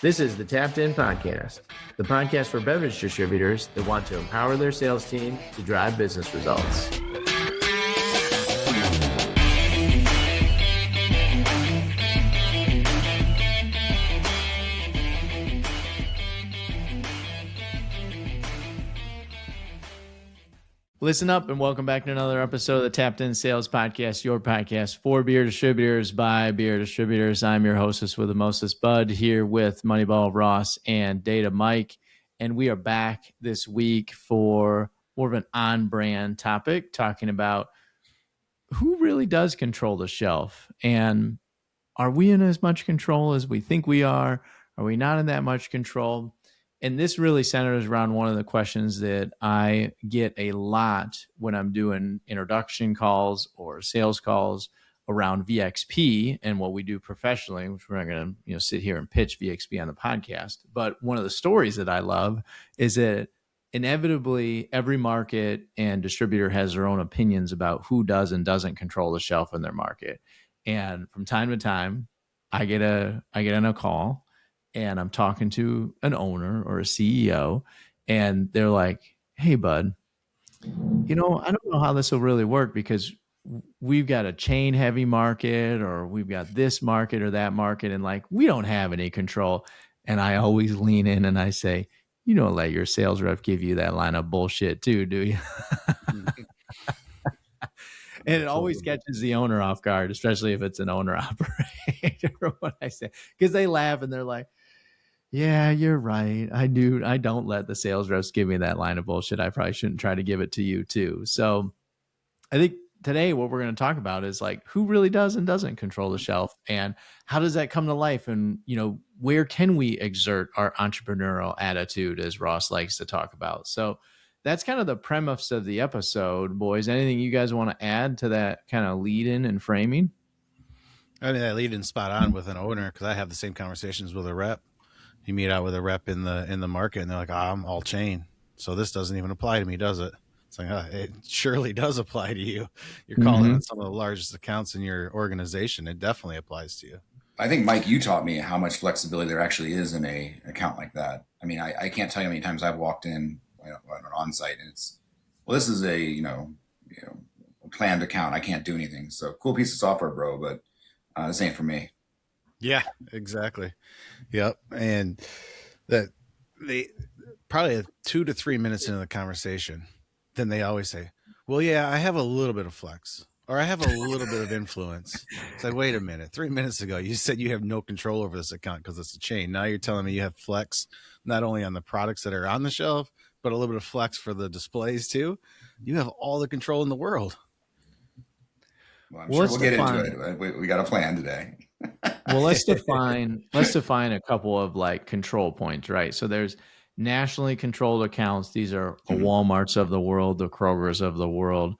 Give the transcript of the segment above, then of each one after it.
This is the Tapped In Podcast, the podcast for beverage distributors that want to empower their sales team to drive business results. Listen up and welcome back to another episode of the Tapped In Sales Podcast, your podcast for beer distributors by beer distributors. I'm your hostess with the mostest, Bud, here with Moneyball Ross and Data Mike. And we are back this week for more of an on-brand topic, talking about who really does control the shelf. And are we in as much control as we think we are? Are we not in that much control? And this really centers around one of the questions that I get a lot when I'm doing introduction calls or sales calls around VXP and what we do professionally, which we're not going to sit here and pitch VXP on the podcast. But one of the stories that I love is that inevitably every market and distributor has their own opinions about who does and doesn't control the shelf in their market. And from time to time, I get on a call and I'm talking to an owner or a CEO, and they're like, "Hey, Bud, I don't know how this will really work because we've got a chain heavy market or we've got this market or that market, and like, we don't have any control." And I always lean in and I say, "You don't let your sales rep give you that line of bullshit too, do you?" And it always catches the owner off guard, especially if it's an owner operator, what I say, because they laugh and they're like, "Yeah, you're right. I don't let the sales reps give me that line of bullshit. I probably shouldn't try to give it to you too." So I think today what we're going to talk about is like who really does and doesn't control the shelf, and how does that come to life? And, where can we exert our entrepreneurial attitude, as Ross likes to talk about? So that's kind of the premise of the episode, boys. Anything you guys want to add to that kind of lead in and framing? I mean, that lead in spot on with an owner, because I have the same conversations with a rep. You meet out with a rep in the market and they're like, I'm all chain, so this doesn't even apply to me, does it? It's like, it surely does apply to you. You're calling on some of the largest accounts in your organization. It definitely applies to you. I think, Mike, you taught me how much flexibility there actually is in a account like that. I mean, I can't tell you how many times I've walked in on site and it's, well, this is a planned account. I can't do anything. So cool piece of software, bro, but this ain't for me. Yeah, exactly. Yep. And that they probably 2 to 3 minutes into the conversation, then they always say, "Well, yeah, I have a little bit of flex, or I have a little bit of influence." It's like, wait a minute, 3 minutes ago, you said you have no control over this account because it's a chain. Now you're telling me you have flex, not only on the products that are on the shelf, but a little bit of flex for the displays too. You have all the control in the world. Well, I'm sure we'll get into it. We got a plan today. Well, let's define a couple of like control points, right? So there's nationally controlled accounts. These are the Walmarts of the world, the Krogers of the world,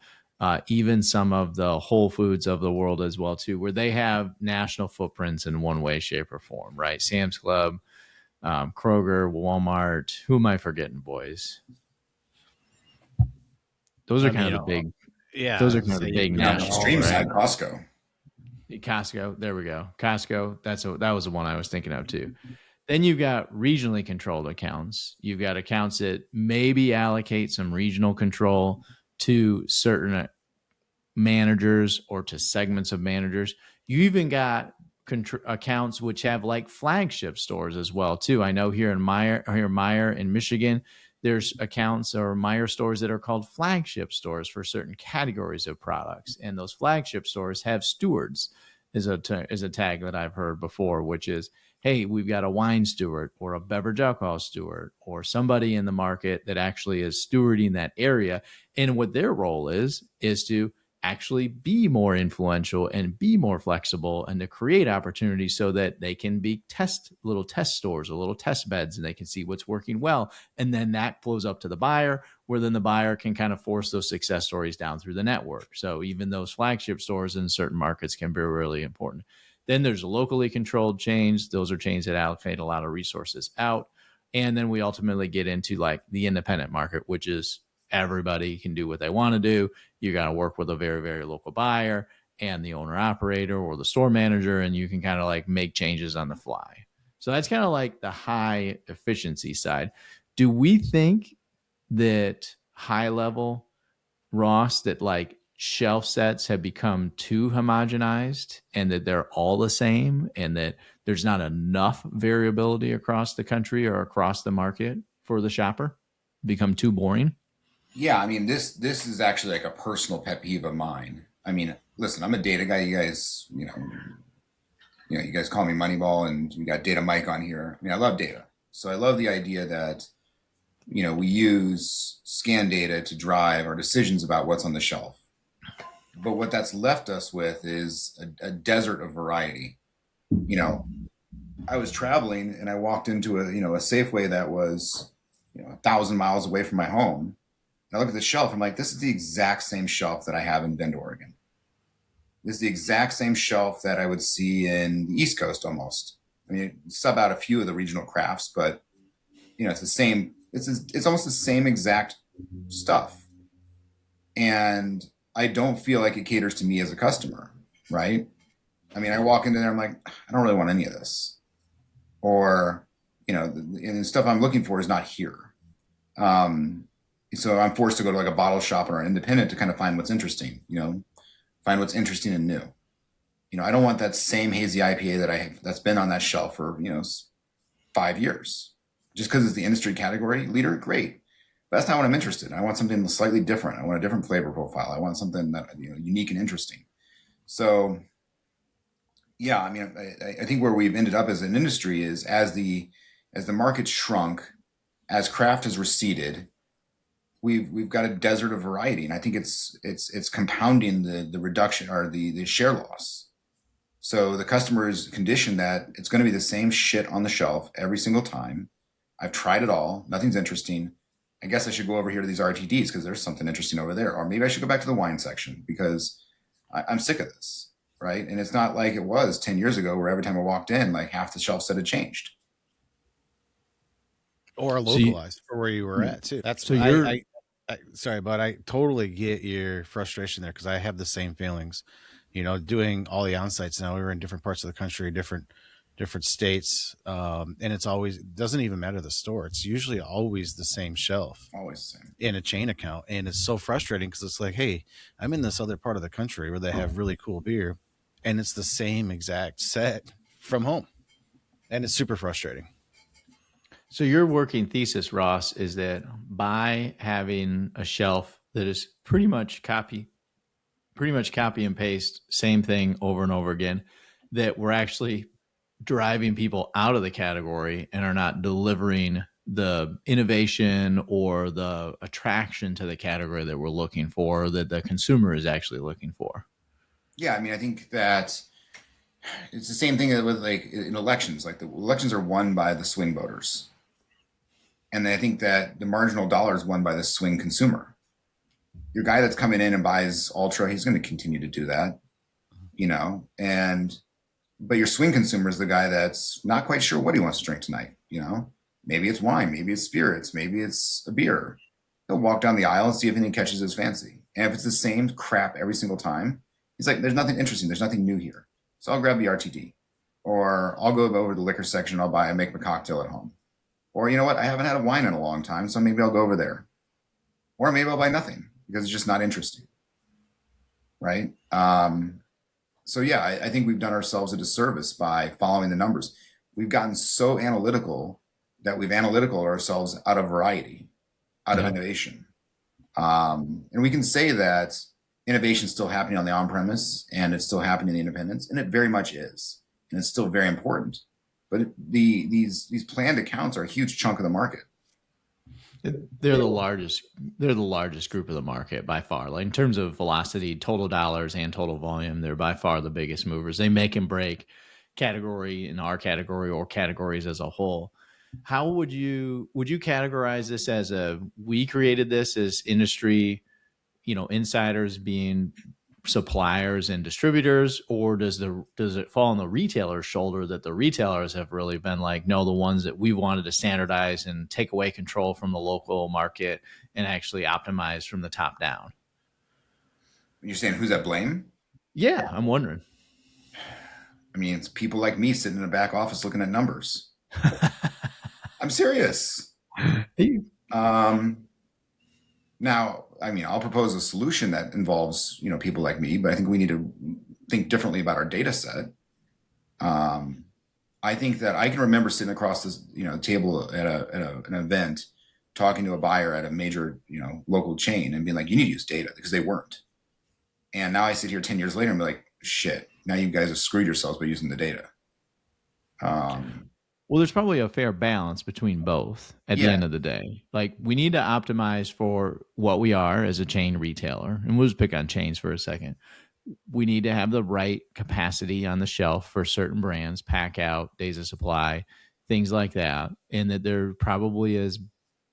even some of the Whole Foods of the world as well too, where they have national footprints in one way, shape, or form, right? Sam's Club, Kroger, Walmart. Who am I forgetting, boys? Those are kind of the big. Yeah, those are kind of the big national. Extreme side, Costco. Costco, there we go. Costco, that was the one I was thinking of too. Then you've got regionally controlled accounts. You've got accounts that maybe allocate some regional control to certain managers or to segments of managers. You even got accounts which have like flagship stores as well too. I know here in Meyer in Michigan, there's accounts or Meyer stores that are called flagship stores for certain categories of products. And those flagship stores have stewards is a tag that I've heard before, which is, hey, we've got a wine steward or a beverage alcohol steward or somebody in the market that actually is stewarding that area. And what their role is to actually be more influential and be more flexible and to create opportunities so that they can be little test stores or little test beds, and they can see what's working well. And then that flows up to the buyer, where then the buyer can kind of force those success stories down through the network. So even those flagship stores in certain markets can be really important. Then there's locally controlled chains. Those are chains that allocate a lot of resources out. And then we ultimately get into like the independent market, which is everybody can do what they want to do. You got to work with a very, very local buyer and the owner operator or the store manager, and you can kind of like make changes on the fly. So that's kind of like the high efficiency side. Do we think that high level Ross, that like shelf sets have become too homogenized and that they're all the same and that there's not enough variability across the country or across the market for the shopper? Become too boring? Yeah, I mean this is actually like a personal pet peeve of mine. I mean, listen, I'm a data guy. You guys call me Moneyball, and we got Data Mike on here. I mean, I love data, so I love the idea that we use scan data to drive our decisions about what's on the shelf. But what that's left us with is a desert of variety. You know, I was traveling and I walked into a Safeway that was 1,000 miles away from my home. And I look at the shelf. I'm like, this is the exact same shelf that I have in Bend, Oregon. This is the exact same shelf that I would see in the East Coast almost. I mean, sub out a few of the regional crafts, but it's the same. It's almost the same exact stuff. And I don't feel like it caters to me as a customer, right? I mean, I walk into there, I'm like, I don't really want any of this, or and the stuff I'm looking for is not here. So I'm forced to go to like a bottle shop or an independent to kind of find what's interesting, find what's interesting and new. I don't want that same hazy IPA that's been on that shelf for 5 years. Just because it's the industry category leader, great. But that's not what I'm interested in. I want something slightly different. I want a different flavor profile. I want something that unique and interesting. So, yeah, I mean, I think where we've ended up as an industry is as the market shrunk, as craft has receded, we've got a desert of variety, and I think it's compounding the reduction or the share loss. So the customer is conditioned that it's going to be the same shit on the shelf every single time. I've tried it all. Nothing's interesting. I guess I should go over here to these RTDs because there's something interesting over there. Or maybe I should go back to the wine section because I'm sick of this, right? And it's not like it was 10 years ago where every time I walked in, like half the shelf set had changed. Or localized for where you were at too. That's so you're sorry, but I totally get your frustration there because I have the same feelings. Doing all the on-sites now, we were in different parts of the country, different states, and it doesn't even matter the store. It's usually always the same shelf, Always the same. in a chain account, and it's so frustrating because it's like, hey, I'm in this other part of the country where they have really cool beer, and it's the same exact set from home, and it's super frustrating. So your working thesis, Ross, is that by having a shelf that is pretty much copy and paste, same thing over and over again, that we're actually driving people out of the category and are not delivering the innovation or the attraction to the category that we're looking for, that the consumer is actually looking for. Yeah, I mean, I think that it's the same thing with like in elections. Like the elections are won by the swing voters, and I think that the marginal dollar is won by the swing consumer. Your guy that's coming in and buys Ultra, he's going to continue to do that, but your swing consumer is the guy that's not quite sure what he wants to drink tonight. Maybe it's wine, maybe it's spirits, maybe it's a beer. He'll walk down the aisle and see if anything catches his fancy. And if it's the same crap every single time, he's like, there's nothing interesting. There's nothing new here. So I'll grab the RTD, or I'll go over to the liquor section. I'll make my cocktail at home. Or you know what? I haven't had a wine in a long time, so maybe I'll go over there. Or maybe I'll buy nothing because it's just not interesting. Right? So yeah, I think we've done ourselves a disservice by following the numbers. We've gotten so analytical that we've analytical ourselves out of variety, out of innovation. And we can say that innovation is still happening on the on-premise and it's still happening in the independents, and it very much is. And it's still very important. But these planned accounts are a huge chunk of the market. They're the largest group of the market by far. Like in terms of velocity, total dollars and total volume, they're by far the biggest movers. They make and break category in our category or categories as a whole. How would you categorize this as we created this as industry, insiders being suppliers and distributors, or does it fall on the retailer's shoulder that the retailers have really been like, no, the ones that we wanted to standardize and take away control from the local market and actually optimize from the top down? You're saying who's at blame? Yeah, I'm wondering. I mean, it's people like me sitting in a back office looking at numbers. I'm serious. Now, I mean, I'll propose a solution that involves, people like me, but I think we need to think differently about our data set. I think that I can remember sitting across this, table at an event, talking to a buyer at a major, local chain and being like, you need to use data, because they weren't. And now I sit here 10 years later and be like, shit, now you guys have screwed yourselves by using the data. Well, there's probably a fair balance between both at the end of the day. Like, we need to optimize for what we are as a chain retailer. And we'll just pick on chains for a second. We need to have the right capacity on the shelf for certain brands, pack out, days of supply, things like that. And that there probably is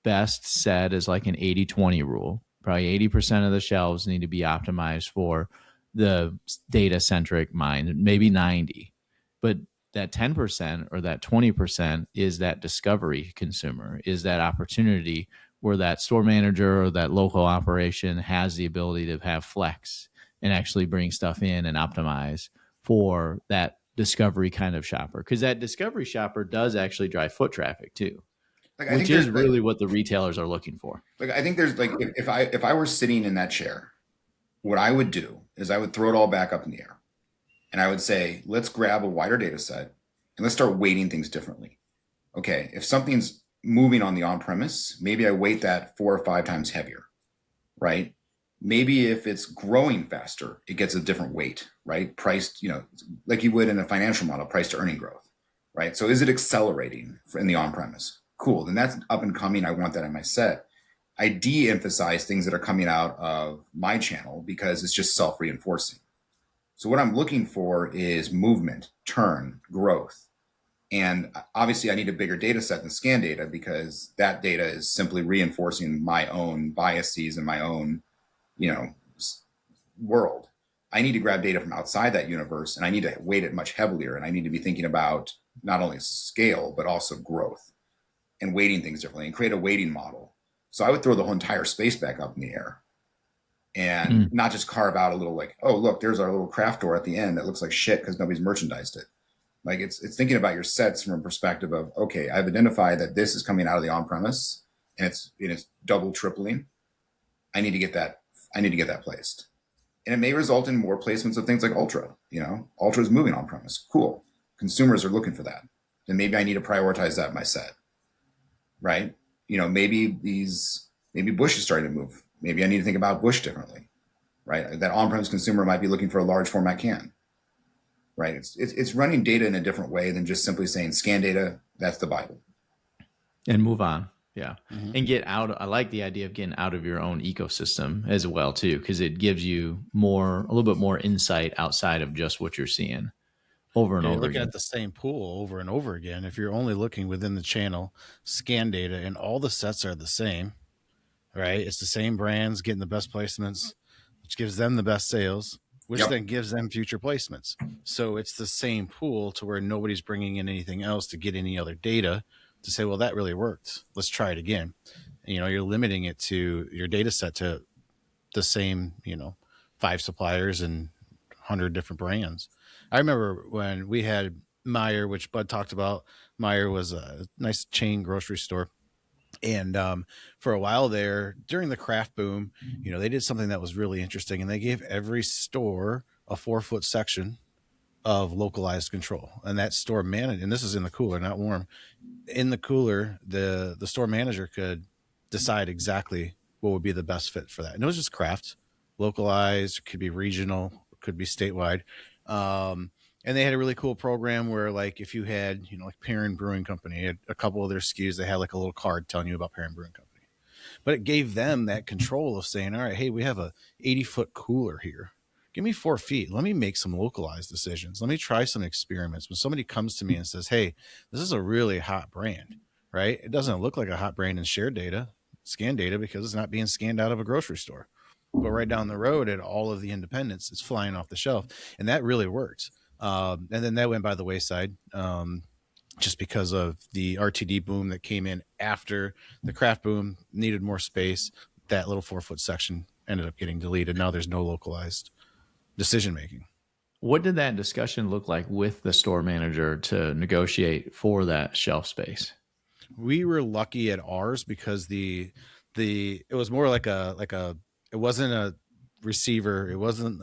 best said as like an 80-20 rule. Probably 80% of the shelves need to be optimized for the data-centric mind, maybe 90. But that 10% or that 20% is that discovery consumer, is that opportunity where that store manager or that local operation has the ability to have flex and actually bring stuff in and optimize for that discovery kind of shopper. Because that discovery shopper does actually drive foot traffic too, which is really what the retailers are looking for. Like, I think there's like, if I were sitting in that chair, what I would do is I would throw it all back up in the air. And I would say, let's grab a wider data set and let's start weighting things differently. Okay, if something's moving on the on-premise, maybe I weight that 4 or 5 times heavier, right? Maybe if it's growing faster, it gets a different weight, right? Priced, like you would in a financial model, price to earning growth, right? So is it accelerating in the on-premise? Cool, then that's up and coming. I want that in my set. I de-emphasize things that are coming out of my channel because it's just self-reinforcing. So what I'm looking for is movement, turn, growth. And obviously I need a bigger data set than scan data, because that data is simply reinforcing my own biases and my own, world. I need to grab data from outside that universe, and I need to weight it much heavier. And I need to be thinking about not only scale, but also growth and weighting things differently and create a weighting model. So I would throw the whole entire space back up in the air. And not just carve out a little like, oh, look, there's our little craft door at the end that looks like shit because nobody's merchandised it. Like, it's thinking about your sets from a perspective of, okay, I've identified that this is coming out of the on-premise and it's double tripling. I need to get that placed. And it may result in more placements of things like Ultra. Ultra is moving on-premise. Cool. Consumers are looking for that. Then maybe I need to prioritize that in my set. Right? Maybe Bush is starting to move. Maybe I need to think about Bush differently, right? That on-premise consumer might be looking for a large format can, right? It's running data in a different way than just simply saying scan data, that's the Bible. And move on. Yeah. Mm-hmm. And get out. I like the idea of getting out of your own ecosystem as well too, because it gives you a little bit more insight outside of just what you're seeing over and over looking again. at the same pool over and over again. If you're only looking within the channel, scan data, and all the sets are the same, right? It's the same brands getting the best placements, which gives them the best sales, which then gives them future placements. So it's the same pool to where nobody's bringing in anything else to get any other data to say, well, that really worked. Let's try it again. And, you're limiting it to your data set to the same, 5 suppliers and 100 different brands. I remember when we had Meijer, which Bud talked about. Meijer was a nice chain grocery store. And for a while there, during the craft boom, they did something that was really interesting. And they gave every store a 4-foot section of localized control. And that store manager, and this is in the cooler, not warm. In the cooler, the store manager could decide exactly what would be the best fit for that. And it was just craft, localized, could be regional, could be statewide. And they had a really cool program where, like, if you had, like Perrin Brewing Company, had a couple of their SKUs, they had like a little card telling you about Perrin Brewing Company. But it gave them that control of saying, all right, hey, we have a 80-foot cooler here. Give me 4 feet. Let me make some localized decisions. Let me try some experiments. When somebody comes to me and says, hey, this is a really hot brand, right? It doesn't look like a hot brand in shared data, scan data, because it's not being scanned out of a grocery store. But right down the road at all of the independents, it's flying off the shelf. And that really worked. And then that went by the wayside just because of the RTD boom that came in after the craft boom, needed more space. That little 4-foot section ended up getting deleted. Now there's no localized decision making. What did that discussion look like with the store manager to negotiate for that shelf space? We were lucky at ours because it was more like a it wasn't a receiver. It wasn't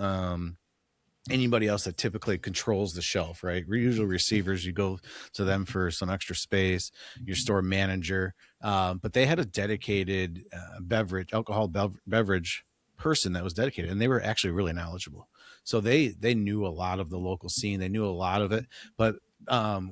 anybody else that typically controls the shelf, right? We're usually receivers. You go to them for some extra space, your store manager. But they had a dedicated beverage person that was dedicated, and they were actually really knowledgeable. So they knew a lot of the local scene. They knew a lot of it. But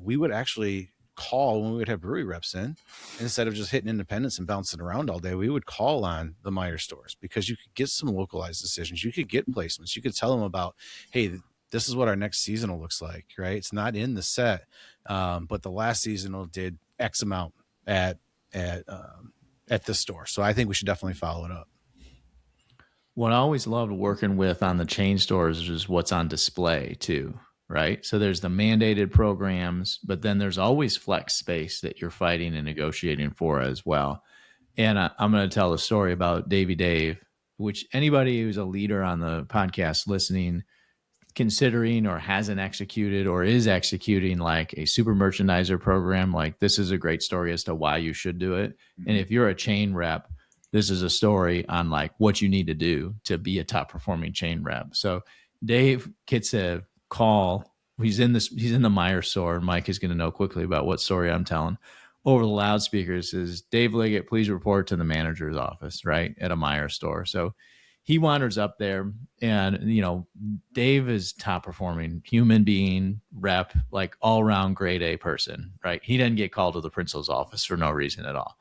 we would actually call when we would have brewery reps in. Instead of just hitting independents and bouncing around all day, we would call on the Meyer stores because you could get some localized decisions. You could get placements. You could tell them about, hey, this is what our next seasonal looks like, right? It's not in the set, but the last seasonal did X amount at the store. So I think we should definitely follow it up. What I always loved working with on the chain stores is what's on display too, right? So there's the mandated programs, but then there's always flex space that you're fighting and negotiating for as well. And I'm going to tell a story about Davey Dave, which anybody who's a leader on the podcast listening, considering or hasn't executed or is executing like a super merchandiser program, like this is a great story as to why you should do it. And if you're a chain rep, this is a story on like what you need to do to be a top performing chain rep. So Dave gets a call. He's in the Meyer store. Mike is going to know quickly about what story I'm telling. Over the loudspeakers is Dave Liggett, please report to the manager's office, right? At a Meyer store. So he wanders up there, and Dave is top performing human being, rep, like all around grade A person, right? He didn't get called to the principal's office for no reason at all.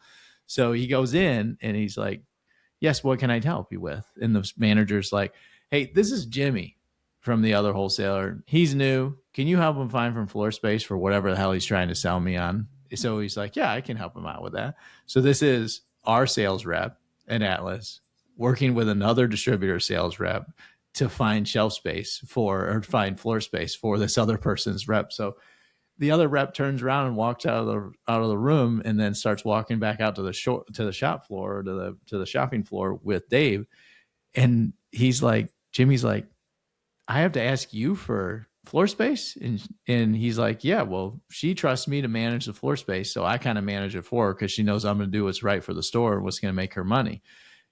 So he goes in and he's like, yes, what can I help you with? And the manager's like, hey, this is Jimmy from the other wholesaler. He's new. Can you help him find from floor space for whatever the hell he's trying to sell me on? So he's like, yeah, I can help him out with that. So this is our sales rep at Atlas working with another distributor sales rep to find shelf space or find floor space for this other person's rep. So the other rep turns around and walks out of the room and then starts walking back out to the shop floor, or to the shopping floor with Dave. And he's like, Jimmy's like, I have to ask you for floor space. And he's like, yeah, well, she trusts me to manage the floor space. So I kind of manage it for her because she knows I'm going to do what's right for the store and what's going to make her money.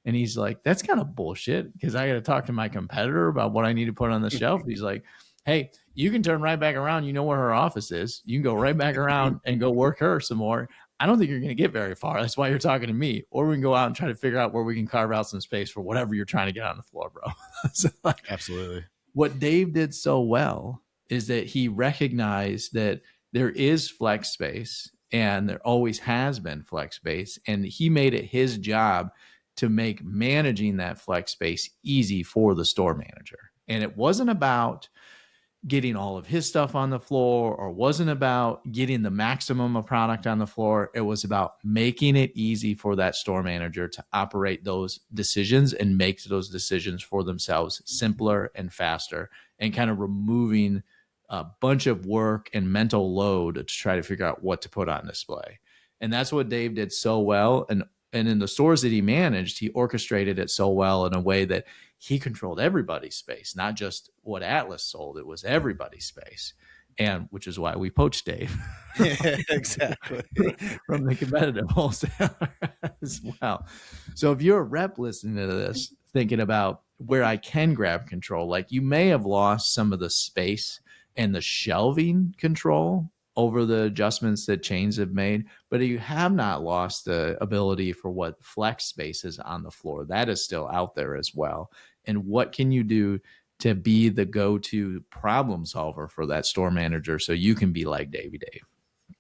And he's like, that's kind of bullshit because I got to talk to my competitor about what I need to put on the shelf. He's like, hey, you can turn right back around. You know where her office is. You can go right back around and go work her some more. I don't think you're going to get very far. That's why you're talking to me. Or we can go out and try to figure out where we can carve out some space for whatever you're trying to get on the floor, bro. So Absolutely. What Dave did so well is that he recognized that there is flex space and there always has been flex space. And he made it his job to make managing that flex space easy for the store manager. And it wasn't about getting all of his stuff on the floor or wasn't about getting the maximum of product on the floor. It was about making it easy for that store manager to operate those decisions and make those decisions for themselves simpler and faster, and kind of removing a bunch of work and mental load to try to figure out what to put on display. And that's what Dave did so well. And in the stores that he managed, he orchestrated it so well in a way that he controlled everybody's space, not just what Atlas sold. It was everybody's space. And which is why we poached Dave. Yeah, exactly. From the competitive wholesaler as well. So if you're a rep listening to this, thinking about where I can grab control, like you may have lost some of the space and the shelving control over the adjustments that chains have made, but you have not lost the ability for what flex space is on the floor. That is still out there as well. And what can you do to be the go-to problem solver for that store manager so you can be like Davey Dave?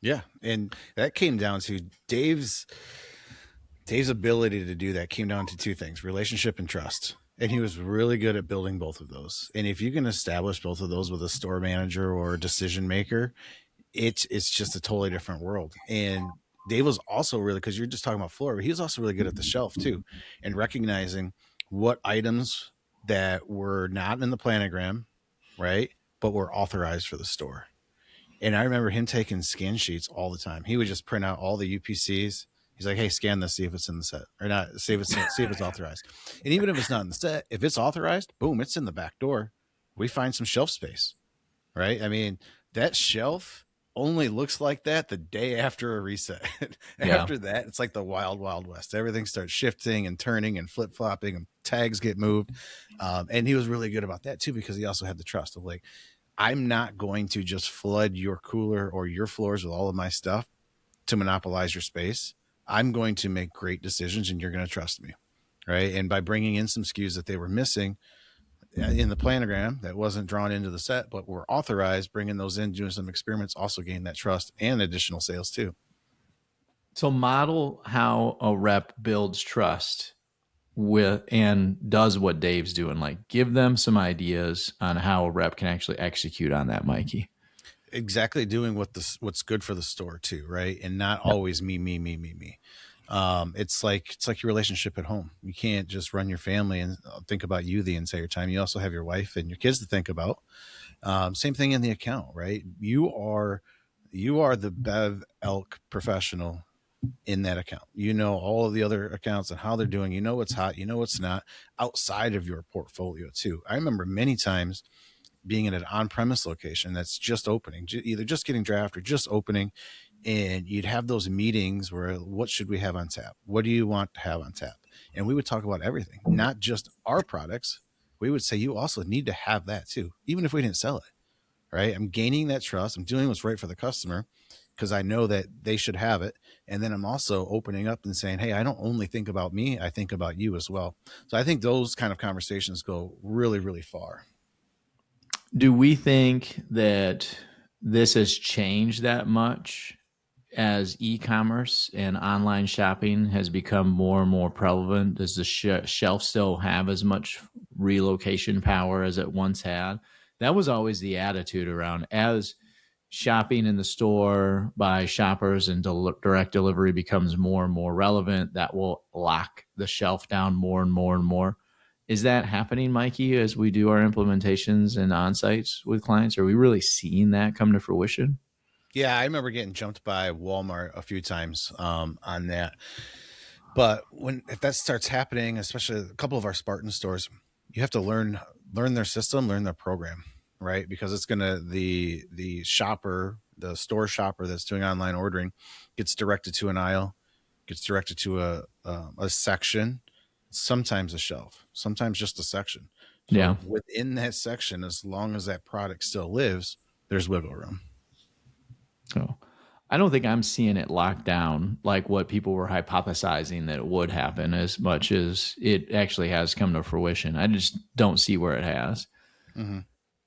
Yeah. And that came down to Dave's ability to do that came down to two things: relationship and trust. And he was really good at building both of those. And if you can establish both of those with a store manager or a decision maker, it's just a totally different world. And Dave was also really, because you're just talking about floor, but he was also really good at the shelf too, and recognizing what items that were not in the planogram, right, but were authorized for the store. And I remember him taking scan sheets all the time. He would just print out all the UPCs. He's like, hey, scan this, see if it's in the set or not, see if it's authorized. And even if it's not in the set, if it's authorized, boom, it's in the back door. We find some shelf space. right? I mean, that shelf only looks like that the day after a reset. Yeah. After that, it's like the wild, wild west. Everything starts shifting and turning and flip flopping, and tags get moved. And he was really good about that too, because he also had the trust of like, I'm not going to just flood your cooler or your floors with all of my stuff to monopolize your space. I'm going to make great decisions, and you're going to trust me, right? And by bringing in some SKUs that they were missing in the planogram that wasn't drawn into the set, but were authorized, bringing those in, doing some experiments, also gain that trust and additional sales too. So model how a rep builds trust with and does what Dave's doing. Like give them some ideas on how a rep can actually execute on that, Mikey. Exactly, doing what's good for the store too, right? And not Yep. always me. It's like your relationship at home. You can't just run your family and think about you the entire time. You also have your wife and your kids to think about. Same thing in the account, right? You are the Bev Elk professional in that account. You know all of the other accounts and how they're doing. You know what's hot. You know what's not, outside of your portfolio too. I remember many times being in an on-premise location that's just opening, either just getting draft or just opening, and you'd have those meetings where, what should we have on tap? What do you want to have on tap? And we would talk about everything, not just our products. We would say, you also need to have that too, even if we didn't sell it, right? I'm gaining that trust. I'm doing what's right for the customer because I know that they should have it. And then I'm also opening up and saying, hey, I don't only think about me, I think about you as well. So I think those kind of conversations go really, really far. Do we think that this has changed that much as e-commerce and online shopping has become more and more prevalent? Does the shelf still have as much relocation power as it once had? That was always the attitude around as shopping in the store by shoppers and direct delivery becomes more and more relevant. That will lock the shelf down more and more and more. Is that happening, Mikey, as we do our implementations and on-sites with clients? Are we really seeing that come to fruition? Yeah, I remember getting jumped by Walmart a few times on that. But if that starts happening, especially a couple of our Spartan stores, you have to learn their system, learn their program, right? Because it's gonna the shopper, the store shopper that's doing online ordering, gets directed to an aisle, gets directed to a section, sometimes a shelf, sometimes just a section. Yeah. So within that section, as long as that product still lives, there's wiggle room. So I don't think I'm seeing it locked down like what people were hypothesizing that it would happen as much as it actually has come to fruition. I just don't see where it has. Mm-hmm.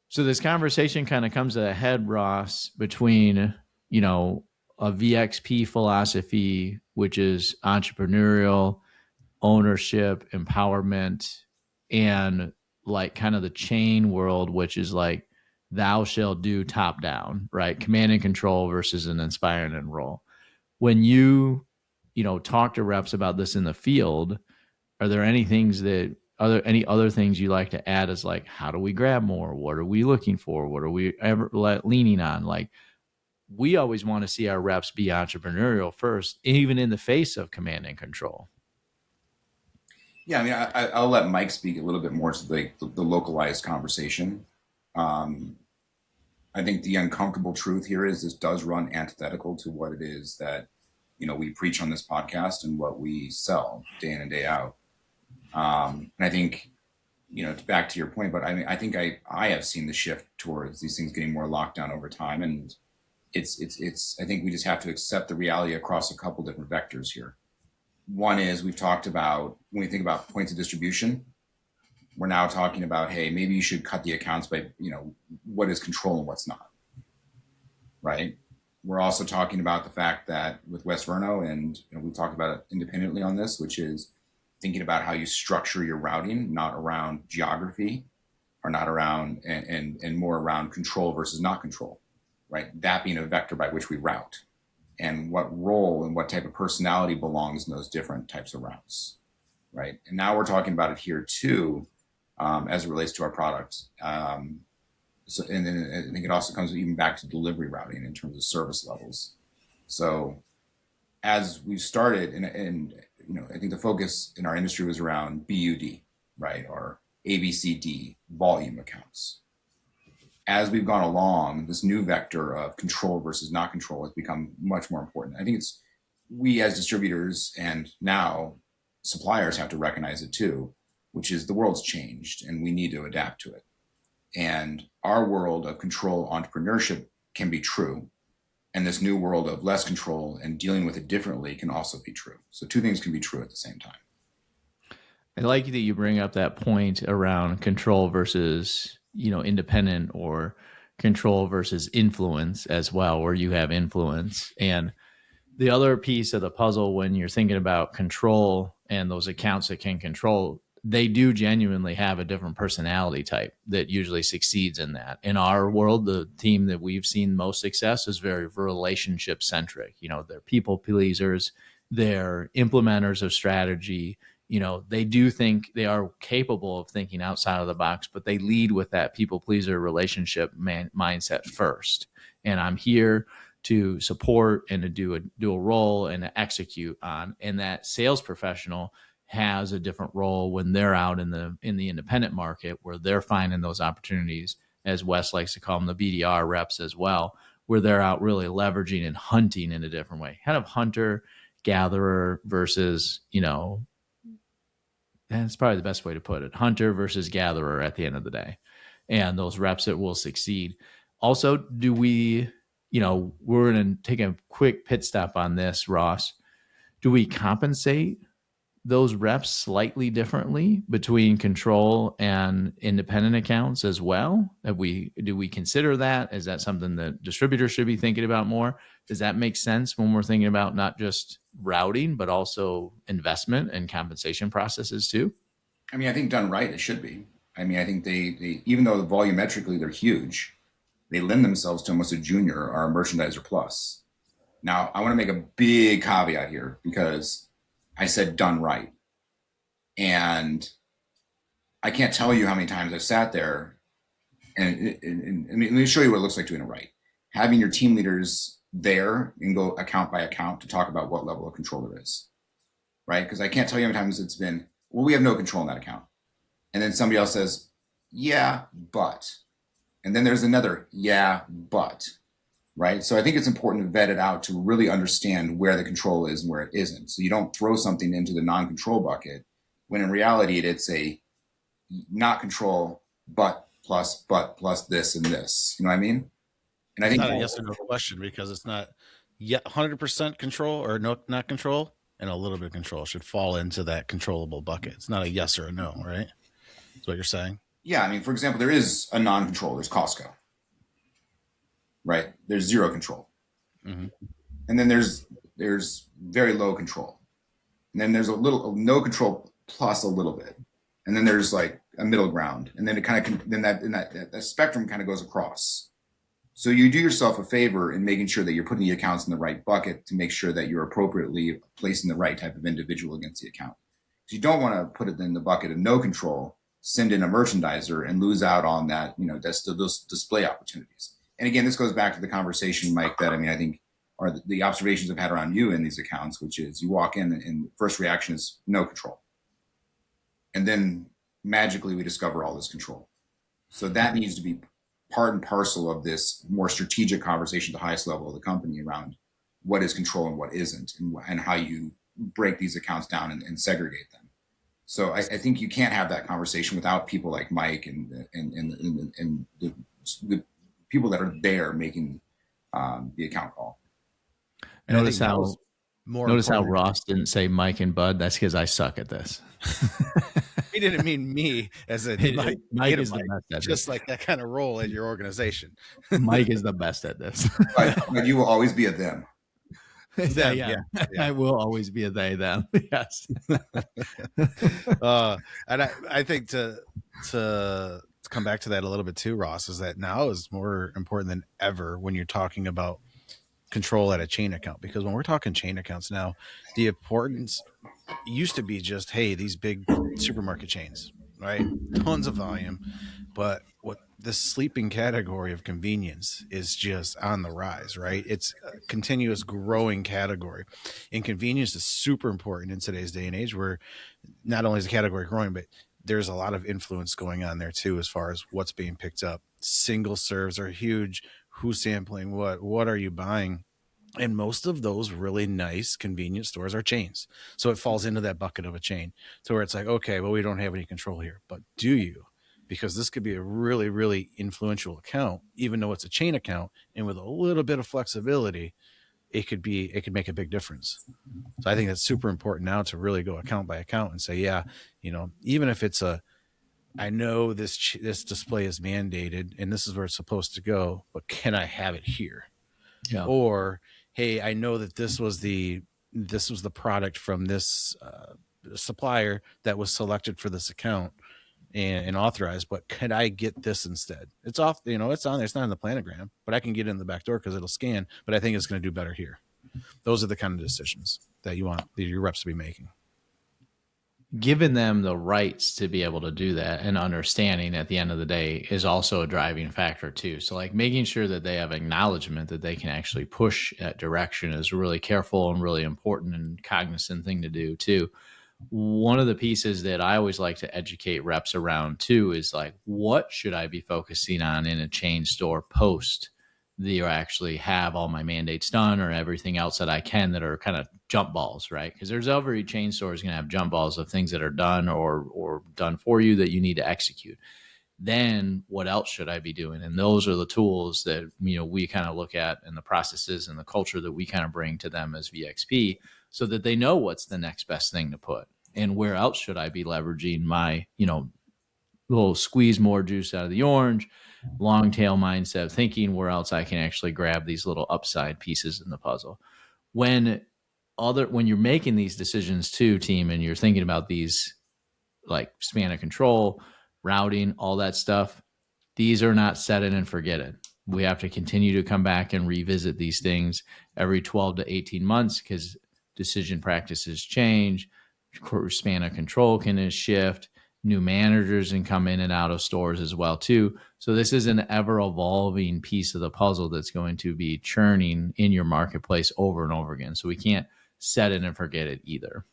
So this conversation kind of comes to a head, Ross, between, you know, a VXP philosophy, which is entrepreneurial, ownership, empowerment, and like kind of the chain world, which is like thou shall do top down, right? Command and control versus an inspire and enroll. When you talk to reps about this in the field, are there any things that any other things you like to add as like, how do we grab more? What are we looking for? What are we ever leaning on? Like, we always want to see our reps be entrepreneurial first, even in the face of command and control. Yeah, I mean, I'll let Mike speak a little bit more to the localized conversation. Um, I think the uncomfortable truth here is this does run antithetical to what it is that we preach on this podcast and what we sell day in and day out. And I think back to your point, but I mean, I think I have seen the shift towards these things getting more locked down over time, and it's. I think we just have to accept the reality across a couple different vectors here. One is we've talked about when we think about points of distribution, we're now talking about, hey, maybe you should cut the accounts by, what is control and what's not, right? We're also talking about the fact that with West Verno, and we've talked about it independently on this, which is thinking about how you structure your routing, not around geography or not around and more around control versus not control, right? That being a vector by which we route and what role and what type of personality belongs in those different types of routes, right? And now we're talking about it here too, as it relates to our product. So, and then I think it also comes even back to delivery routing in terms of service levels. So as we started, and I think the focus in our industry was around BUD, right, or ABCD volume accounts. as we've gone along, this new vector of control versus not control has become much more important. I think it's we as distributors and now suppliers have to recognize it too, which is the world's changed and we need to adapt to it. And our world of control entrepreneurship can be true. And this new world of less control and dealing with it differently can also be true. So two things can be true at the same time. I like that you bring up that point around control versus, independent, or control versus influence as well, where you have influence. And the other piece of the puzzle when you're thinking about control and those accounts that can control, they do genuinely have a different personality type that usually succeeds in that. In our world, the team that we've seen most success is very relationship centric. They're people pleasers, they're implementers of strategy. They do think they are capable of thinking outside of the box, but they lead with that people pleaser relationship mindset first. And I'm here to support and to do a role and to execute on. And that sales professional has a different role when they're out in the independent market, where they're finding those opportunities, as Wes likes to call them, the BDR reps as well, where they're out really leveraging and hunting in a different way. Kind of hunter gatherer versus, that's probably the best way to put it. Hunter versus gatherer at the end of the day. And those reps that will succeed. Also, do we, we're going to take a quick pit stop on this, Ross. Do we compensate those reps slightly differently between control and independent accounts as well? Do we consider that? Is that something that distributors should be thinking about more? Does that make sense when we're thinking about not just routing, but also investment and compensation processes too? I mean, I think done right, it should be. I mean, I think they even though volumetrically they're huge, they lend themselves to almost a junior or a merchandiser plus. Now, I want to make a big caveat here because I said done right. And I can't tell you how many times I've sat there and let me show you what it looks like doing it right. Having your team leaders there and go account by account to talk about what level of control there is, right? Because I can't tell you how many times it's been, well, we have no control in that account. And then somebody else says, yeah, but. And then there's another, yeah, but. Right. So I think it's important to vet it out to really understand where the control is and where it isn't. So you don't throw something into the non-control bucket when in reality it's a not control, but plus this and this. You know what I mean? And I think it's not a yes or no question because it's not yet 100% control or no, not control, and a little bit of control should fall into that controllable bucket. It's not a yes or a no, right? That's what you're saying. Yeah. I mean, for example, there is a non-control. There's Costco. Right? There's zero control. Mm-hmm. And then there's very low control. And then there's a little no control plus a little bit. And then there's like a middle ground. And then it kind of then that spectrum kind of goes across. So you do yourself a favor in making sure that you're putting the accounts in the right bucket to make sure that you're appropriately placing the right type of individual against the account. So you don't want to put it in the bucket of no control, send in a merchandiser and lose out on that, that's those display opportunities. And again, this goes back to the conversation, Mike, that I think are the observations I've had around you in these accounts, which is you walk in and the first reaction is no control. And then magically we discover all this control. So that needs to be part and parcel of this more strategic conversation at the highest level of the company around what is control and what isn't, and how you break these accounts down and segregate them. So I think you can't have that conversation without people like Mike and the people that are there making the account call. And notice how Ross didn't say Mike and Bud. That's because I suck at this. He didn't mean me as a Mike is the best at just this. like that kind of role in your organization. Mike is the best at this. But you will always be a them. Yeah. I will always be a they, them. Yes. And I think to come back to that a little bit too, Ross, is that now is more important than ever when you're talking about control at a chain account, because when we're talking chain accounts now, the importance used to be just, hey, these big supermarket chains, right? Tons of volume, but what the sleeping category of convenience is just on the rise, right? It's a continuous growing category, and convenience is super important in today's day and age, where not only is the category growing, but there's a lot of influence going on there too, as far as what's being picked up. Single serves are huge. Who's sampling what are you buying? And most of those really nice convenience stores are chains. So it falls into that bucket of a chain, to where it's like, okay, well, we don't have any control here, but do you? Because this could be a really, really influential account, even though it's a chain account, and with a little bit of flexibility, it could make a big difference. So I think that's super important now, to really go account by account and say, yeah, even if it's I know this display is mandated and this is where it's supposed to go, but can I have it here? Yeah. Or, hey, I know that this was the product from this supplier that was selected for this account and authorized, but could I get this instead? It's off, it's on there. It's not in the planogram, but I can get it in the back door because it'll scan, but I think it's going to do better here. Those are the kind of decisions that you want your reps to be making. Giving them the rights to be able to do that, and understanding at the end of the day, is also a driving factor too. So like making sure that they have acknowledgement that they can actually push that direction is really careful and really important and cognizant thing to do too. One of the pieces that I always like to educate reps around too is like, what should I be focusing on in a chain store post you actually have all my mandates done, or everything else that I can, that are kind of jump balls, right? Because there's every chain store is going to have jump balls of things that are done or done for you that you need to execute. Then what else should I be doing? And those are the tools that, we kind of look at, and the processes and the culture that we kind of bring to them as VXP, so that they know what's the next best thing to put, and where else should I be leveraging my, little squeeze more juice out of the orange, long tail mindset of thinking, where else I can actually grab these little upside pieces in the puzzle. When you're making these decisions too, team, and you're thinking about these like span of control, routing, all that stuff, these are not set it and forget it. We have to continue to come back and revisit these things every 12 to 18 months, because decision practices change, span of control can shift, new managers can come in and out of stores as well too. So this is an ever evolving piece of the puzzle that's going to be churning in your marketplace over and over again. So we can't set it and forget it either.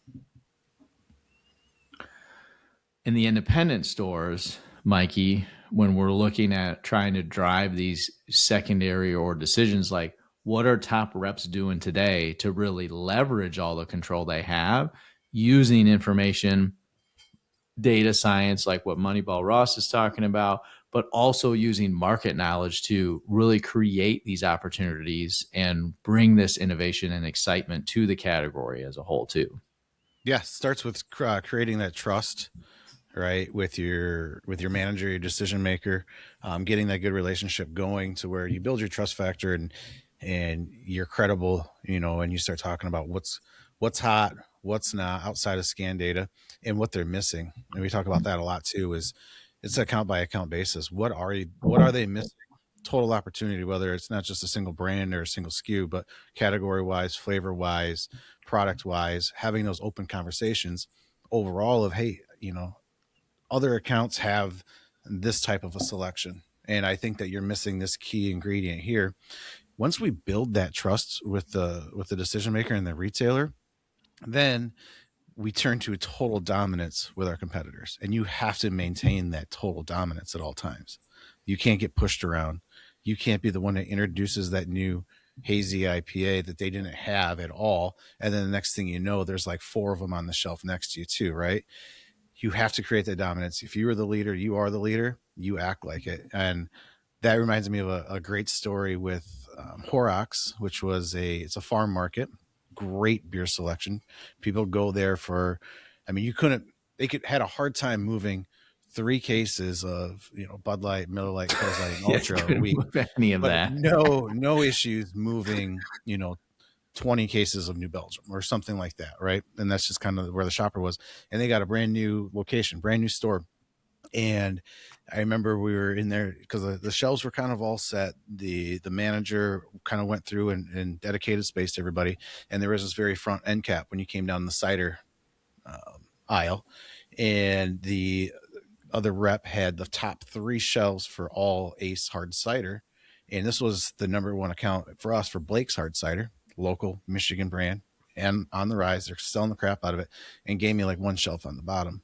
In the independent stores, Mikey, when we're looking at trying to drive these secondary or decisions, like what are top reps doing today to really leverage all the control they have, using information, data science, like what Moneyball Ross is talking about, but also using market knowledge to really create these opportunities and bring this innovation and excitement to the category as a whole too. Yeah, it starts with creating that trust, right, with your manager, your decision maker, getting that good relationship going, to where you build your trust factor, and you're credible, and you start talking about what's hot, what's not outside of scan data, and what they're missing. And we talk about that a lot too. Is it's account by account basis. What are they missing? Total opportunity, whether it's not just a single brand or a single SKU, but category wise, flavor wise, product wise, having those open conversations overall of, hey, other accounts have this type of a selection, and I think that you're missing this key ingredient here. Once we build that trust with the decision maker and the retailer, then we turn to a total dominance with our competitors, and you have to maintain that total dominance at all times. You can't get pushed around. You can't be the one that introduces that new hazy IPA that they didn't have at all, and then the next thing you know, there's like 4 of them on the shelf next to you too, right? You have to create that dominance. If you are the leader, you are the leader. You act like it. And that reminds me of a great story with Horrocks, which was it's a farm market, great beer selection. People go there for, they had a hard time moving 3 cases of, Bud Light, Miller Lite, Coors Light, and Ultra a week. Any of but that. no issues moving, 20 cases of New Belgium or something like that, right? And that's just kind of where the shopper was. And they got a brand new location, brand new store. And I remember we were in there because the shelves were kind of all set. The manager kind of went through and dedicated space to everybody. And there was this very front end cap when you came down the cider aisle. And the other rep had the top 3 shelves for all Ace hard cider. And this was the number 1 account for us for Blake's hard cider, local Michigan brand, and on the rise. They're selling the crap out of it, and gave me like 1 shelf on the bottom.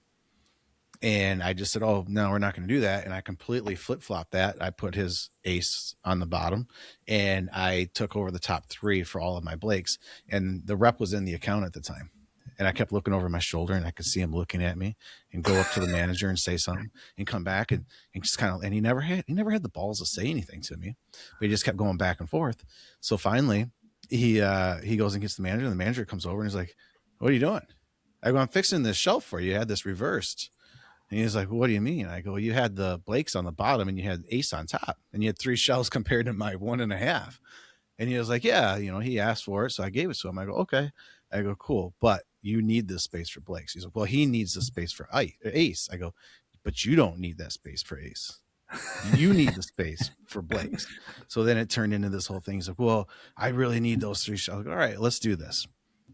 And I just said, oh, no, we're not going to do that. And I completely flip-flopped that. I put his ace on the bottom, and I took over the top 3 for all of my Blakes. And the rep was in the account at the time. And I kept looking over my shoulder, and I could see him looking at me, and go up to the manager and say something, and come back and just kind of, and he never had the balls to say anything to me, but he just kept going back and forth. So finally he goes and gets the manager, and the manager comes over and he's like, what are you doing? I go, I'm fixing this shelf for you. You had this reversed. And he's like, well, what do you mean? I go, you had the Blakes on the bottom and you had ace on top, and you had 3 shelves compared to my 1.5. And he was like, yeah, he asked for it, so I gave it to him. I go, okay. I go, cool, but you need this space for Blakes. He's like, well, he needs the space for ace. I go, but you don't need that space for ace. You need the space for Blakes. So then it turned into this whole thing. He's like, well, I really need those 3 shelves. I go, all right, let's do this.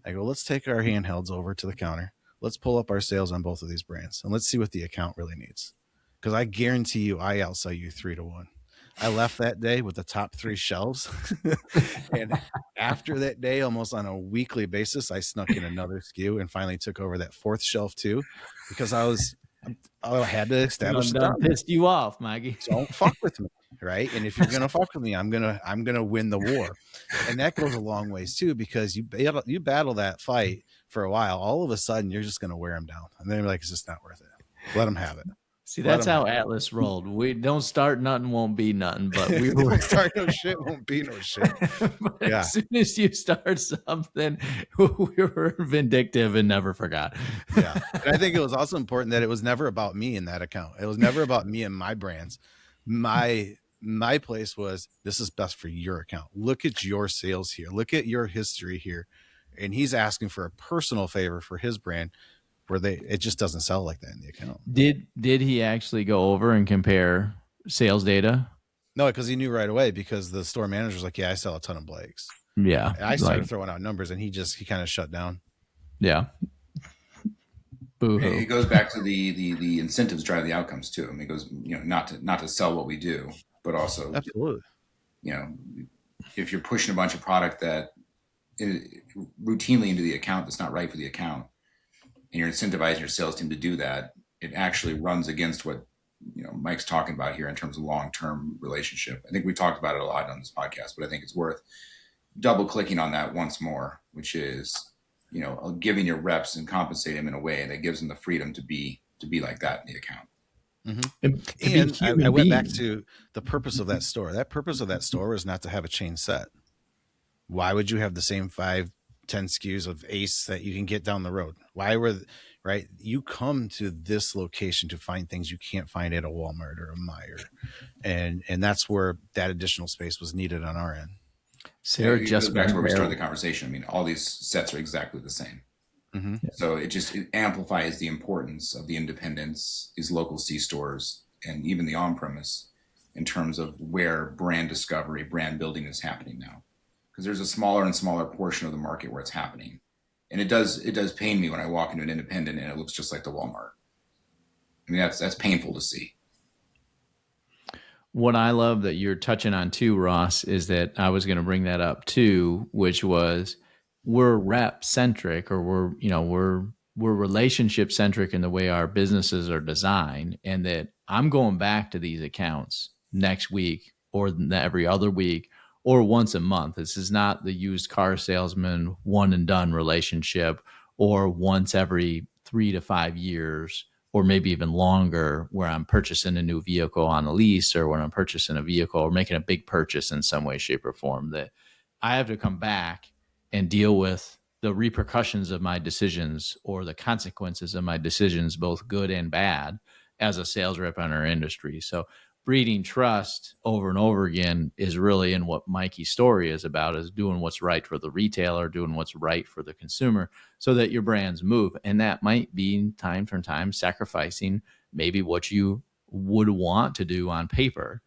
I go, let's take our handhelds over to the counter. Let's pull up our sales on both of these brands, and let's see what the account really needs. Because I guarantee you, I outsell you 3-1. I left that day with the top 3 shelves. And after that day, almost on a weekly basis, I snuck in another SKU and finally took over that 4th shelf too, because I had to establish the dominance. Pissed you off, Maggie. Don't fuck with me, right? And if you're gonna fuck with me, I'm gonna win the war, and that goes a long ways too, because you battle that fight for a while. All of a sudden, you're just gonna wear them down, and then you're like, it's just not worth it. Let them have it. See, that's how Atlas rolled. We don't start nothing, won't be nothing. But we don't start no shit, won't be no shit. Yeah. As soon as you start something, we were vindictive and never forgot. Yeah. And I think it was also important that it was never about me in that account. It was never about me and my brands. My place was, this is best for your account. Look at your sales here. Look at your history here. And he's asking for a personal favor for his brand, where it just doesn't sell like that in the account. Did he actually go over and compare sales data? No, because he knew right away, because the store manager's like, yeah, I sell a ton of Blakes. Yeah. And I started throwing out numbers, and he kind of shut down. Yeah. Boo-hoo. It goes back to the incentives drive the outcomes too. I mean, it goes, not to sell what we do, but also, absolutely, if you're pushing a bunch of product that routinely into the account that's not right for the account, and you're incentivizing your sales team to do that, it actually runs against what Mike's talking about here in terms of long-term relationship. I think we talked about it a lot on this podcast, but I think it's worth double clicking on that once more, which is, giving your reps and compensate them in a way that gives them the freedom to be like that in the account. Mm-hmm. And I went back to the purpose of that store. That purpose of that store is not to have a chain set. Why would you have the same 5-10 SKUs of ace that you can get down the road? Right? You come to this location to find things you can't find at a Walmart or a Meijer. And that's where that additional space was needed on our end. Sarah, just back to where we started the conversation. I mean, all these sets are exactly the same. Mm-hmm. So it amplifies the importance of the independents, these local C stores, and even the on-premise in terms of where brand discovery, brand building is happening now. Because there's a smaller and smaller portion of the market where it's happening. And it does pain me when I walk into an independent and it looks just like the Walmart. I mean, that's painful to see. What I love that you're touching on too, Ross, is that I was going to bring that up too, which was we're rep centric, or we're relationship centric in the way our businesses are designed, and that I'm going back to these accounts next week or every other week or once a month. This is not the used car salesman one and done relationship, or once every 3 to 5 years, or maybe even longer, where I'm purchasing a new vehicle on a lease, or when I'm purchasing a vehicle or making a big purchase in some way, shape, or form, that I have to come back and deal with the repercussions of my decisions, or the consequences of my decisions, both good and bad, as a sales rep in our industry. So breeding trust over and over again is really in what Mikey's story is about, is doing what's right for the retailer, doing what's right for the consumer, so that your brands move. And that might be time from time sacrificing maybe what you would want to do on paper.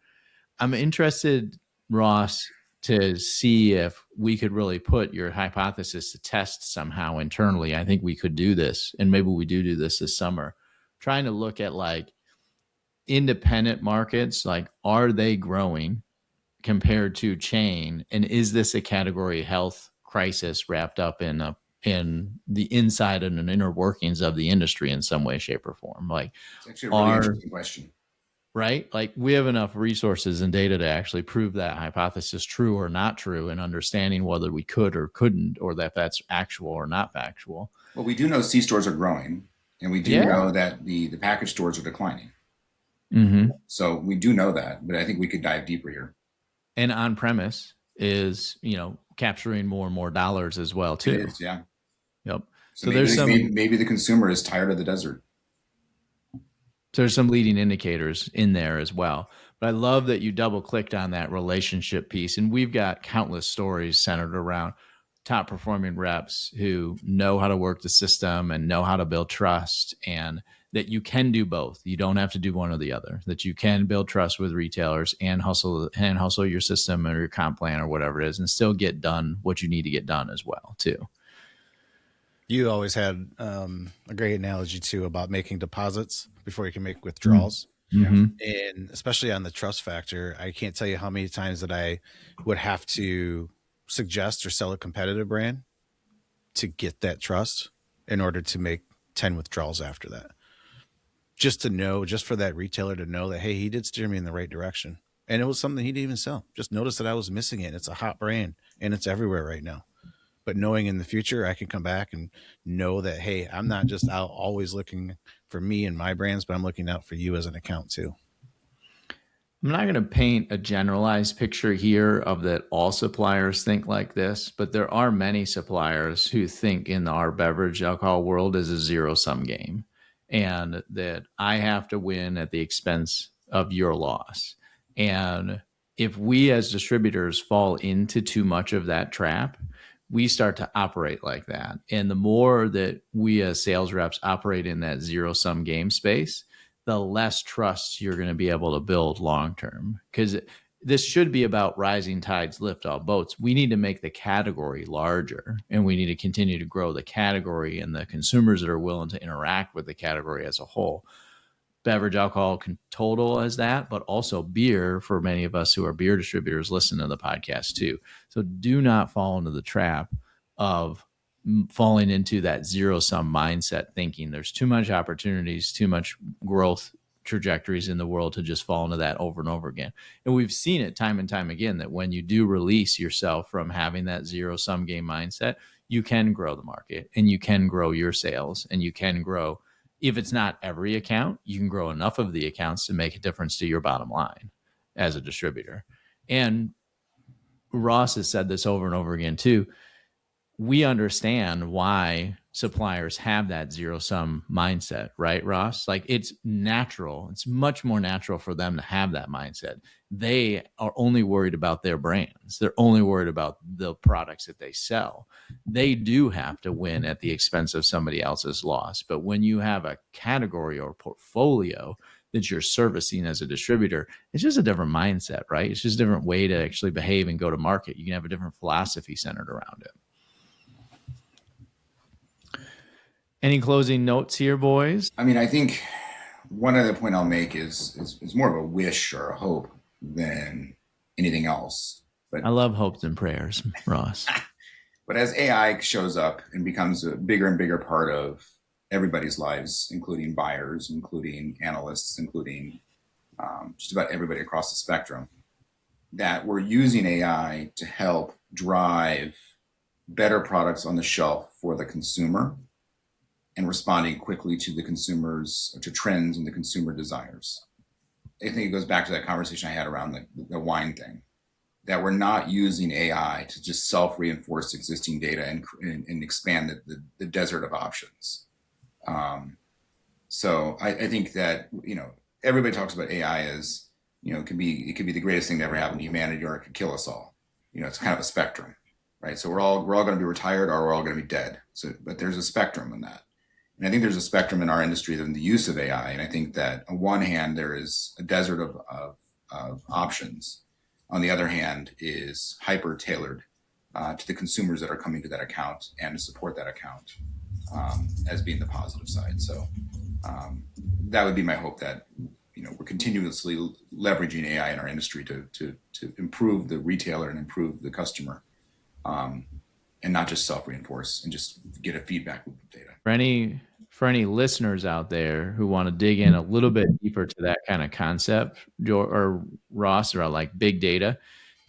I'm interested, Ross, to see if we could really put your hypothesis to test somehow internally. I think we could do this, and maybe we do this summer, trying to look at like independent markets, like, are they growing compared to chain? And is this a category health crisis wrapped up in a in the inside and inner workings of the industry in some way, shape, or form. Like, It's actually a really interesting question. Right? Like, we have enough resources and data to actually prove that hypothesis true or not true, and understanding whether we could or couldn't, or that that's actual or not factual. Well, we do know C stores are growing, and we do know that the package stores are declining. Mm-hmm. So we do know that, but I think we could dive deeper here. And on premise is, capturing more and more dollars as well too. It is, yeah. Yep. So maybe the consumer is tired of the desert. There's some leading indicators in there as well. But I love that you double clicked on that relationship piece. And we've got countless stories centered around top performing reps who know how to work the system and know how to build trust, and that you can do both. You don't have to do one or the other, that you can build trust with retailers and hustle your system or your comp plan or whatever it is, and still get done what you need to get done as well too. You always had a great analogy too about making deposits before you can make withdrawals. Mm-hmm. And especially on the trust factor, I can't tell you how many times that I would have to suggest or sell a competitive brand to get that trust in order to make 10 withdrawals after that. Just to know, just for that retailer to know that, hey, he did steer me in the right direction. And it was something he didn't even sell. Just notice that I was missing it. It's a hot brand and it's everywhere right now. But knowing in the future, I can come back and know that, hey, I'm not just out always looking for me and my brands, but I'm looking out for you as an account too. I'm not going to paint a generalized picture here of that all suppliers think like this, but there are many suppliers who think in our beverage alcohol world as a zero-sum game, and that I have to win at the expense of your loss. And if we as distributors fall into too much of that trap, we start to operate like that. And the more that we as sales reps operate in that zero-sum game space, the less trust you're going to be able to build long term. Because this should be about rising tides lift all boats. We need to make the category larger, and we need to continue to grow the category and the consumers that are willing to interact with the category as a whole. Beverage alcohol can total as that, but also beer, for many of us who are beer distributors, listen to the podcast too. So do not fall into the trap of falling into that zero-sum mindset, thinking there's too much opportunities, too much growth trajectories in the world to just fall into that over and over again. And we've seen it time and time again that when you do release yourself from having that zero-sum game mindset, you can grow the market and you can grow your sales, and you can grow. If it's not every account, you can grow enough of the accounts to make a difference to your bottom line as a distributor. And Ross has said this over and over again too. We understand why suppliers have that zero-sum mindset, right, Ross? Like, it's natural. It's much more natural for them to have that mindset. They are only worried about their brands. They're only worried about the products that they sell. They do have to win at the expense of somebody else's loss. But when you have a category or portfolio that you're servicing as a distributor, it's just a different mindset, right? It's just a different way to actually behave and go to market. You can have a different philosophy centered around it. Any closing notes here, boys? I mean, I think one other point I'll make is more of a wish or a hope than anything else. But I love hopes and prayers, Ross. But as AI shows up and becomes a bigger and bigger part of everybody's lives, including buyers, including analysts, including just about everybody across the spectrum, that we're using AI to help drive better products on the shelf for the consumer and responding quickly to the consumers, to trends and the consumer desires. I think it goes back to that conversation I had around the wine thing, that we're not using AI to just self-reinforce existing data and expand the desert of options. So I think that, everybody talks about AI as, it could be the greatest thing to ever happen to humanity, or it could kill us all. It's kind of a spectrum, right? So we're all going to be retired, or we're all going to be dead. So, but there's a spectrum in that. And I think there's a spectrum in our industry in the use of AI. And I think that on one hand, there is a desert of options. On the other hand, is hyper tailored to the consumers that are coming to that account and to support that account as being the positive side. So that would be my hope, that we're continuously leveraging AI in our industry to improve the retailer and improve the customer. and not just self-reinforce and just get a feedback loop of data. For any listeners out there who want to dig in a little bit deeper to that kind of concept, or Ross, or like big data,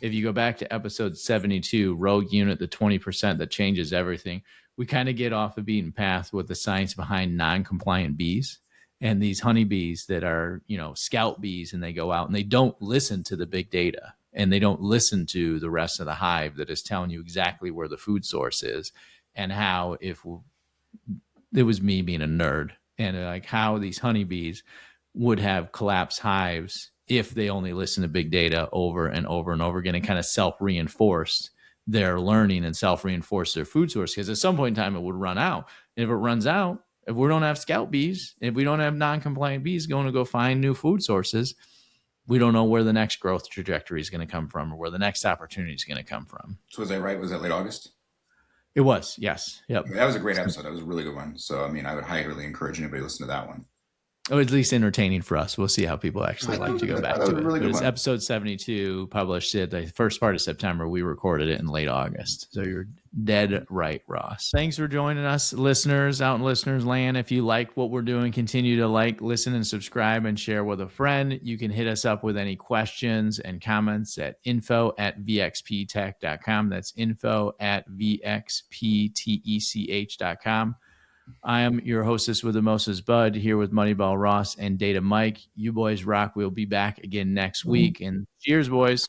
if you go back to episode 72, Rogue Unit, the 20% that changes everything, we kind of get off the beaten path with the science behind non-compliant bees and these honeybees that are, scout bees, and they go out and they don't listen to the big data, and they don't listen to the rest of the hive that is telling you exactly where the food source is, and how, if it was me being a nerd, and like how these honeybees would have collapsed hives if they only listen to big data over and over and over again, and kind of self-reinforced their learning and self-reinforce their food source. Because at some point in time, it would run out. And if it runs out, if we don't have scout bees, if we don't have non-compliant bees going to go find new food sources, we don't know where the next growth trajectory is going to come from, or where the next opportunity is going to come from. So was I right? Was that late August? It was, yes. Yep. That was a great episode. That was a really good one. So, I mean, I would highly encourage anybody to listen to that one. Oh, at least entertaining for us. We'll see how people actually like to go back to it. Really, it's episode 72, published it the first part of September. We recorded it in late August. So you're dead right, Ross. Thanks for joining us, listeners out in listeners land. If you like what we're doing, continue to like, listen, and subscribe, and share with a friend. You can hit us up with any questions and comments at info@vxptech.com. That's info@vxptech.com. I am your hostess with the mostest, Bud, here with Moneyball Ross and Data Mike. You boys rock. We'll be back again next week. And cheers, boys.